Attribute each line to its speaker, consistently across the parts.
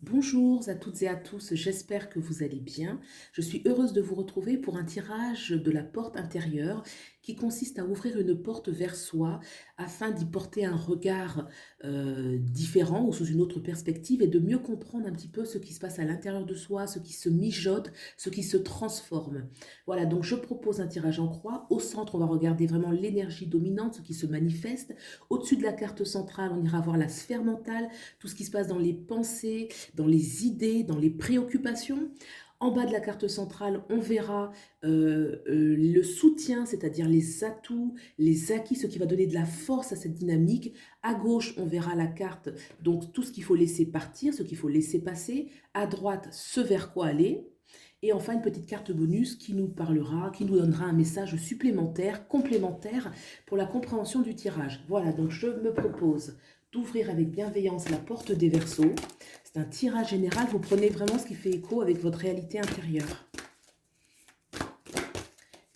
Speaker 1: Bonjour à toutes et à tous, j'espère que vous allez bien. Je suis heureuse de vous retrouver pour un tirage de la porte intérieure qui consiste à ouvrir une porte vers soi afin d'y porter un regard différent ou sous une autre perspective et de mieux comprendre un petit peu ce qui se passe à l'intérieur de soi, ce qui se mijote, ce qui se transforme. Voilà, donc je propose un tirage en croix. Au centre, on va regarder vraiment l'énergie dominante, ce qui se manifeste. Au-dessus de la carte centrale, on ira voir la sphère mentale, tout ce qui se passe dans les pensées, dans les idées, dans les préoccupations. En bas de la carte centrale, on verra le soutien, c'est-à-dire les atouts, les acquis, ce qui va donner de la force à cette dynamique. À gauche, on verra la carte, donc tout ce qu'il faut laisser partir, ce qu'il faut laisser passer. À droite, ce vers quoi aller. Et enfin, une petite carte bonus qui nous parlera, qui nous donnera un message supplémentaire, complémentaire pour la compréhension du tirage. Voilà, donc je me propose d'ouvrir avec bienveillance la porte des Verseaux. C'est un tirage général, vous prenez vraiment ce qui fait écho avec votre réalité intérieure.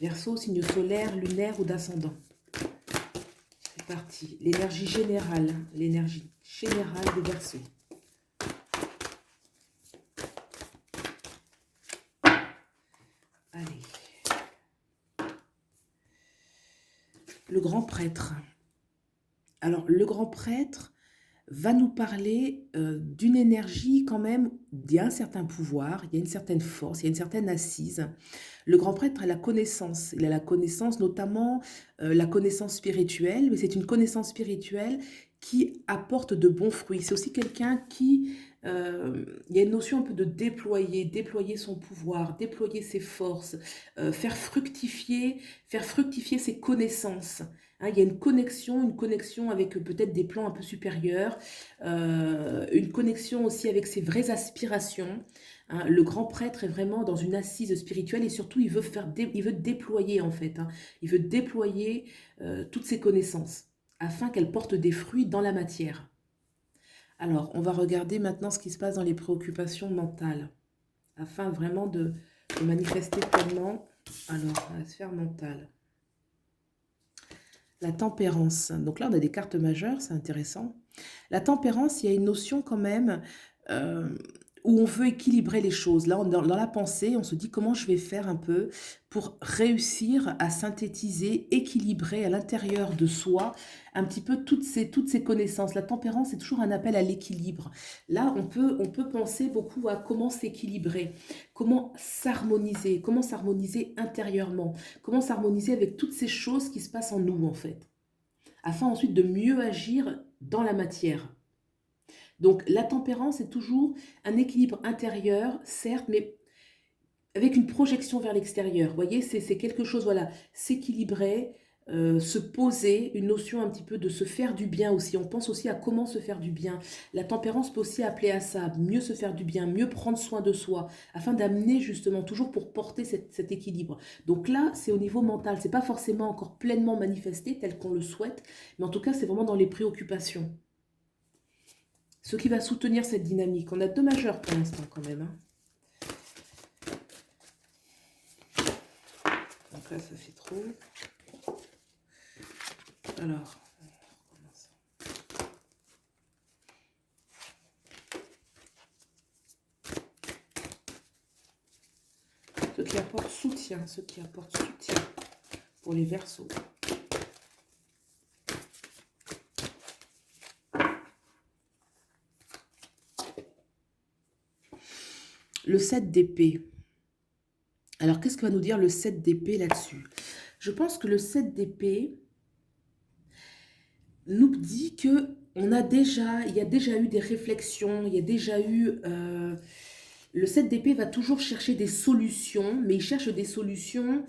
Speaker 1: Verseau, signe solaire, lunaire ou d'ascendant. C'est parti. L'énergie générale des Verseaux. Allez. Le grand prêtre. Alors, le grand prêtre va nous parler d'une énergie quand même, il y a un certain pouvoir, il y a une certaine force, il y a une certaine assise. Le grand prêtre a la connaissance, il a la connaissance notamment la connaissance spirituelle, mais c'est une connaissance spirituelle qui apporte de bons fruits. C'est aussi quelqu'un qui, il y a une notion un peu de déployer son pouvoir, déployer ses forces, faire fructifier ses connaissances. Hein, il y a une connexion avec peut-être des plans un peu supérieurs, une connexion aussi avec ses vraies aspirations. Hein. Le grand prêtre est vraiment dans une assise spirituelle et surtout il veut déployer en fait. Hein. Il veut déployer toutes ses connaissances afin qu'elles portent des fruits dans la matière. Alors, on va regarder maintenant ce qui se passe dans les préoccupations mentales afin vraiment de manifester pleinement. Alors, la sphère mentale. La tempérance. Donc là, on a des cartes majeures, c'est intéressant. La tempérance, il y a une notion quand même euh, où on veut équilibrer les choses. Là, dans la pensée, on se dit comment je vais faire un peu pour réussir à synthétiser, équilibrer à l'intérieur de soi un petit peu toutes ces connaissances. La tempérance, c'est toujours un appel à l'équilibre. Là, on peut penser beaucoup à comment s'équilibrer, comment s'harmoniser intérieurement, comment s'harmoniser avec toutes ces choses qui se passent en nous, en fait, afin ensuite de mieux agir dans la matière. Donc la tempérance est toujours un équilibre intérieur, certes, mais avec une projection vers l'extérieur. Vous voyez, c'est quelque chose, voilà, s'équilibrer, se poser, une notion un petit peu de se faire du bien aussi. On pense aussi à comment se faire du bien. La tempérance peut aussi appeler à ça, mieux se faire du bien, mieux prendre soin de soi, afin d'amener justement toujours pour porter cet équilibre. Donc là, c'est au niveau mental, c'est pas forcément encore pleinement manifesté tel qu'on le souhaite, mais en tout cas, c'est vraiment dans les préoccupations. Ce qui va soutenir cette dynamique. On a deux majeurs pour l'instant quand même. Hein. Donc là, ça fait trop. Alors, ce qui apporte soutien pour les Verseaux. Le 7 d'épée. Alors, qu'est-ce que va nous dire le 7 d'épée là-dessus? Je pense que le 7 d'épée nous dit que il y a déjà eu des réflexions, il y a déjà eu... le 7 d'épée va toujours chercher des solutions, mais il cherche des solutions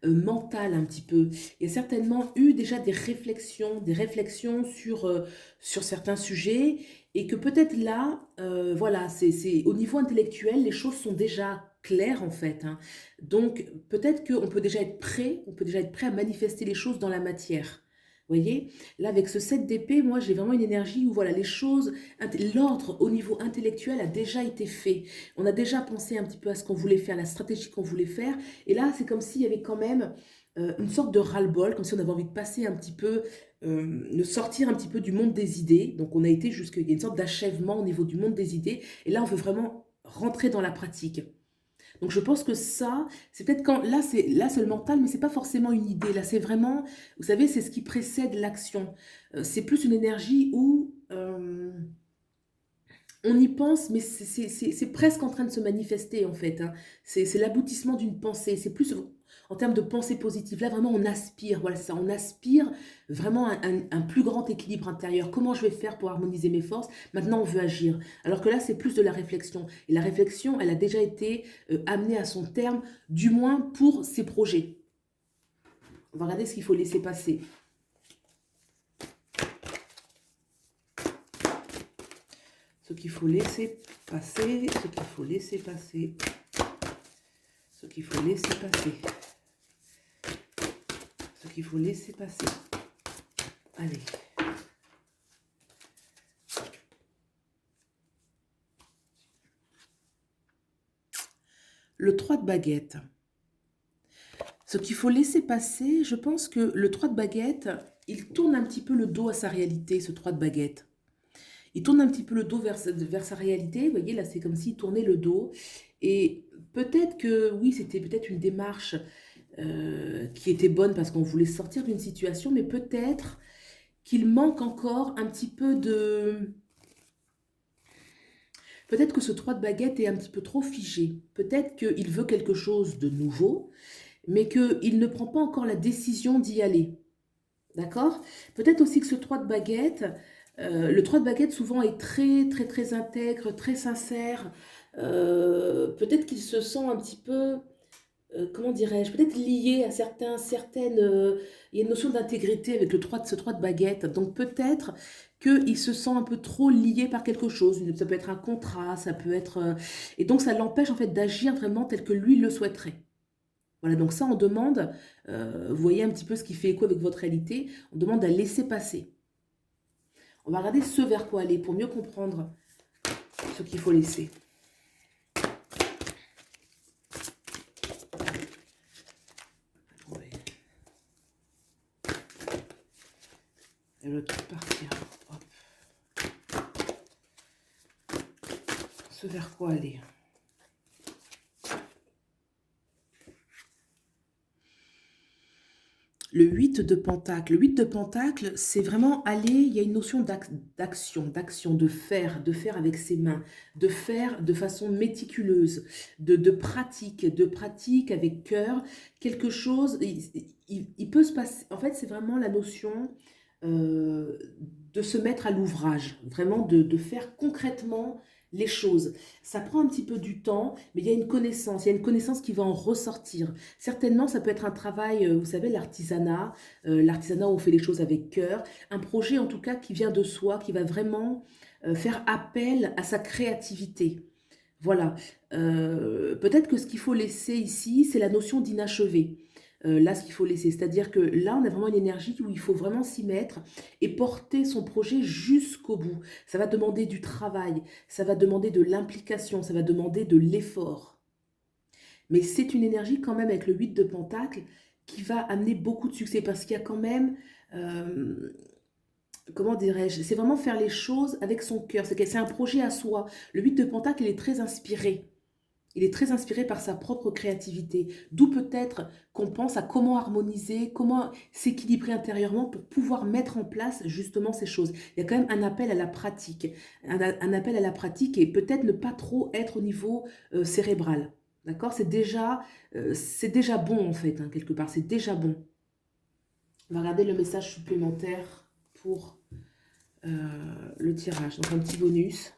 Speaker 1: mentales un petit peu. Il y a certainement eu déjà des réflexions sur certains sujets, et que peut-être là, voilà, c'est au niveau intellectuel, les choses sont déjà claires en fait. Hein. Donc peut-être qu'on peut déjà être prêt, on peut déjà être prêt à manifester les choses dans la matière. Vous voyez, là avec ce 7 d'épée, moi j'ai vraiment une énergie où voilà, les choses, l'ordre au niveau intellectuel a déjà été fait. On a déjà pensé un petit peu à ce qu'on voulait faire, la stratégie qu'on voulait faire. Et là, c'est comme s'il y avait quand même une sorte de ras-le-bol, comme si on avait envie de passer un petit peu, de sortir un petit peu du monde des idées. Donc on a été jusque il y a une sorte d'achèvement au niveau du monde des idées et là, on veut vraiment rentrer dans la pratique. Donc je pense que ça, c'est peut-être quand là c'est le mental, mais c'est pas forcément une idée. Là, c'est vraiment, vous savez, c'est ce qui précède l'action. C'est plus une énergie où, on y pense, mais c'est presque en train de se manifester, en fait, hein. C'est l'aboutissement d'une pensée. C'est plus en termes de pensée positive. Là, vraiment, on aspire, voilà, c'est ça. On aspire vraiment un plus grand équilibre intérieur. Comment je vais faire pour harmoniser mes forces? Maintenant, on veut agir. Alors que là, c'est plus de la réflexion. Et la réflexion, elle a déjà été amenée à son terme, du moins pour ses projets. On va regarder ce qu'il faut laisser passer. Ce qu'il faut laisser passer, ce qu'il faut laisser passer, ce qu'il faut laisser passer, ce qu'il faut laisser passer. Allez. Le 3 de baguette. Ce qu'il faut laisser passer, je pense que le 3 de baguette, il tourne un petit peu le dos à sa réalité, ce 3 de baguette. Il tourne un petit peu le dos vers sa réalité. Vous voyez, là, c'est comme s'il tournait le dos. Et peut-être que, oui, c'était peut-être une démarche qui était bonne parce qu'on voulait sortir d'une situation, mais peut-être qu'il manque encore un petit peu de... Peut-être que ce 3 de baguette est un petit peu trop figé. Peut-être qu'il veut quelque chose de nouveau, mais qu'il ne prend pas encore la décision d'y aller. D'accord? Peut-être aussi que ce 3 de baguette, le 3 de baguette souvent est très, très, très intègre, très sincère. Peut-être qu'il se sent un petit peu, comment dirais-je, peut-être lié à certaines... il y a une notion d'intégrité avec ce 3 de baguette. Donc peut-être qu'il se sent un peu trop lié par quelque chose. Ça peut être un contrat, ça peut être... et donc ça l'empêche en fait d'agir vraiment tel que lui le souhaiterait. Voilà, donc ça on demande, vous voyez un petit peu ce qui fait écho avec votre réalité, on demande à laisser passer. On va regarder ce vers quoi aller pour mieux comprendre ce qu'il faut laisser. Et le tout partir. Hop. Ce vers quoi aller. Le 8 de Pentacle. Le 8 de Pentacle, c'est vraiment aller, il y a une notion d'action, de faire avec ses mains, de faire de façon méticuleuse, de pratique avec cœur, quelque chose, il peut se passer, en fait c'est vraiment la notion euh, de se mettre à l'ouvrage, vraiment de faire concrètement les choses. Ça prend un petit peu du temps, mais il y a une connaissance qui va en ressortir. Certainement, ça peut être un travail, vous savez, l'artisanat où on fait les choses avec cœur, un projet en tout cas qui vient de soi, qui va vraiment faire appel à sa créativité. Voilà. Peut-être que ce qu'il faut laisser ici, c'est la notion d'inachevé. Là, ce qu'il faut laisser, c'est-à-dire que là, on a vraiment une énergie où il faut vraiment s'y mettre et porter son projet jusqu'au bout. Ça va demander du travail, ça va demander de l'implication, ça va demander de l'effort. Mais c'est une énergie quand même avec le 8 de Pentacle qui va amener beaucoup de succès parce qu'il y a quand même, euh, comment dirais-je, c'est vraiment faire les choses avec son cœur. C'est un projet à soi. Le 8 de Pentacle, il est très inspiré. Il est très inspiré par sa propre créativité. D'où peut-être qu'on pense à comment harmoniser, comment s'équilibrer intérieurement pour pouvoir mettre en place justement ces choses. Il y a quand même un appel à la pratique. Un appel à la pratique et peut-être ne pas trop être au niveau cérébral. D'accord? C'est déjà bon en fait, hein, quelque part. C'est déjà bon. On va regarder le message supplémentaire pour le tirage. Donc un petit bonus.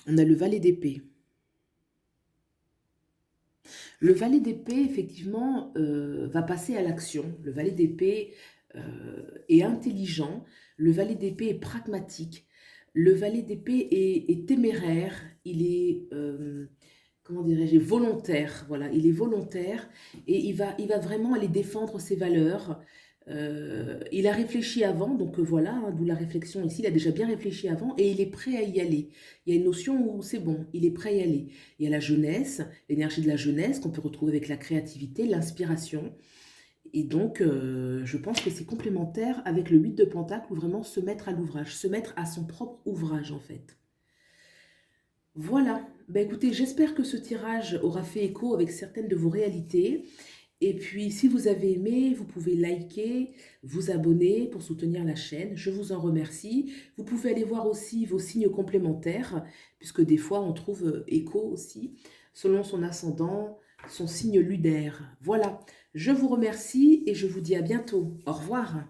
Speaker 1: On a le valet d'épée. Le valet d'épée, effectivement, va passer à l'action. Le valet d'épée est intelligent. Le valet d'épée est pragmatique. Le valet d'épée est téméraire. Il est, comment dirais-je, dirais-je, volontaire. Voilà, il est volontaire et il va vraiment aller défendre ses valeurs. Il a réfléchi avant, donc voilà, hein, d'où la réflexion ici. Il a déjà bien réfléchi avant et il est prêt à y aller. Il y a une notion où c'est bon, il est prêt à y aller. Il y a la jeunesse, l'énergie de la jeunesse qu'on peut retrouver avec la créativité, l'inspiration. Et donc, je pense que c'est complémentaire avec le 8 de Pentacle, où vraiment se mettre à l'ouvrage, se mettre à son propre ouvrage en fait. Voilà. Ben écoutez, j'espère que ce tirage aura fait écho avec certaines de vos réalités. Et puis, si vous avez aimé, vous pouvez liker, vous abonner pour soutenir la chaîne. Je vous en remercie. Vous pouvez aller voir aussi vos signes complémentaires, puisque des fois, on trouve écho aussi, selon son ascendant, son signe lunaire. Voilà. Je vous remercie et je vous dis à bientôt. Au revoir.